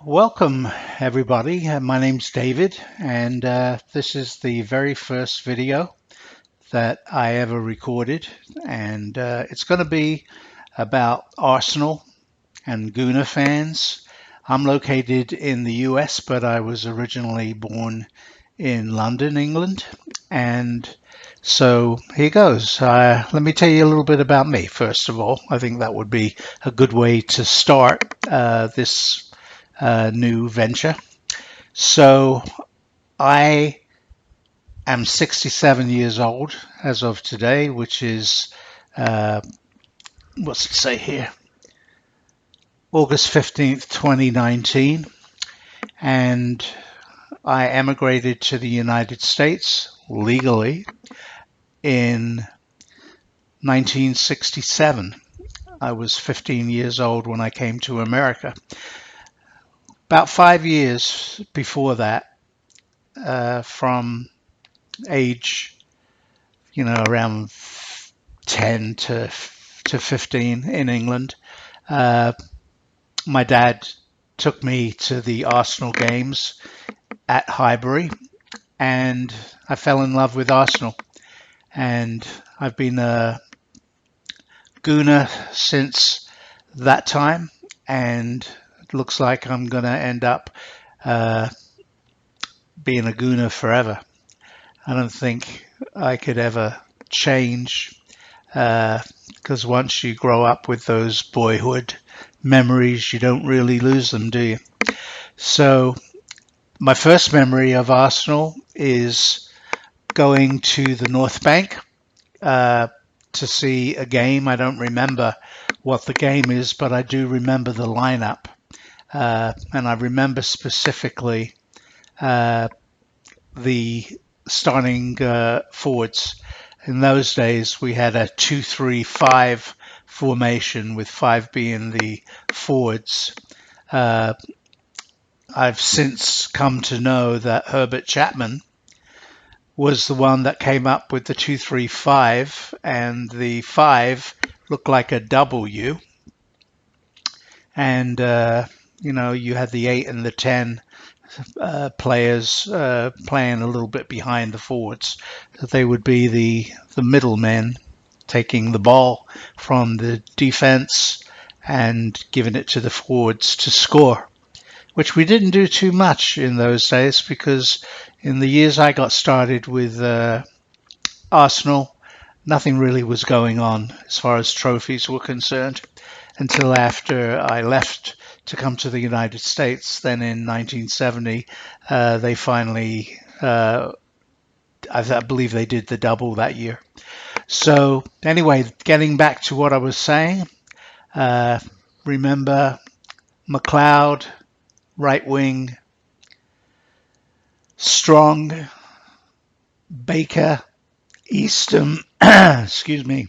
Welcome everybody. My name's David, and this is the very first video that I ever recorded, and it's going to be about Arsenal and Gooner fans. I'm located in the US, but I was originally born in London, England, and so here goes. Let me tell you a little bit about me first of all. I think that would be a good way to start this new venture. So I am 67 years old as of today, which is, what's it say here? August 15th, 2019. And I emigrated to the United States legally in 1967. I was 15 years old when I came to America. About 5 years before that, from age, around 10 to 15 in England, my dad took me to the Arsenal games at Highbury, and I fell in love with Arsenal. And I've been a Gooner since that time, and it looks like I'm going to end up being a Gooner forever. I don't think I could ever change, because once you grow up with those boyhood memories, you don't really lose them, do you? So my first memory of Arsenal is going to the North Bank to see a game. I don't remember what the game is, but I do remember the lineup, and I remember specifically the starting forwards. In those days, we had a 2-3-5 formation, with 5 being the forwards. I've since come to know that Herbert Chapman was the one that came up with the 2-3-5, and the 5 looked like a W. And you had the 8 and the 10 players playing a little bit behind the forwards. They would be the middlemen, taking the ball from the defense and giving it to the forwards to score, which we didn't do too much in those days, because in the years I got started with Arsenal, nothing really was going on as far as trophies were concerned until after I left to come to the United States. Then in 1970, they finally, I believe they did the double that year. So anyway, getting back to what I was saying, remember McLeod, right wing, Strong, Baker, Eastham, excuse me,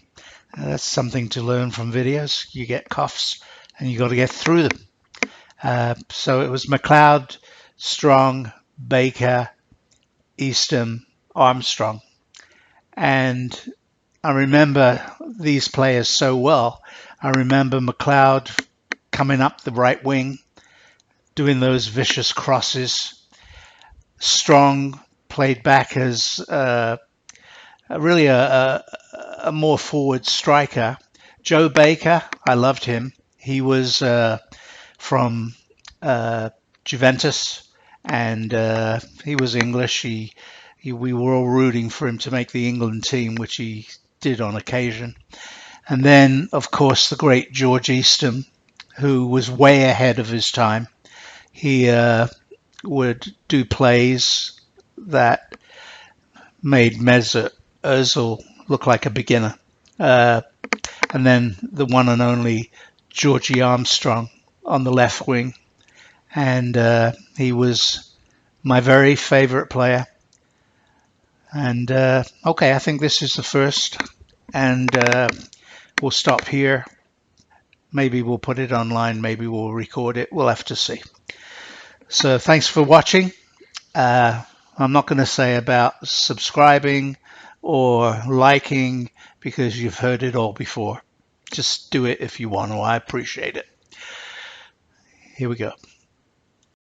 that's something to learn from videos. You get coughs and you got to get through them. So it was McLeod, Strong, Baker, Eastham, Armstrong. And I remember these players so well. I remember McLeod coming up the right wing, doing those vicious crosses. Strong played back as really a more forward striker. Joe Baker, I loved him. He was from Juventus, and he was English. We were all rooting for him to make the England team, which he did on occasion. And then, of course, the great George Eastham, who was way ahead of his time. He would do plays that made Mesut Ozil look like a beginner. And then the one and only George Armstrong on the left wing. And he was my very favorite player. And okay, I think this is the first, and we'll stop here. Maybe we'll put it online, maybe we'll record it, we'll have to see. So thanks for watching. I'm not going to say about subscribing or liking, because you've heard it all before. Just do it if you want to. I appreciate it. Here we go.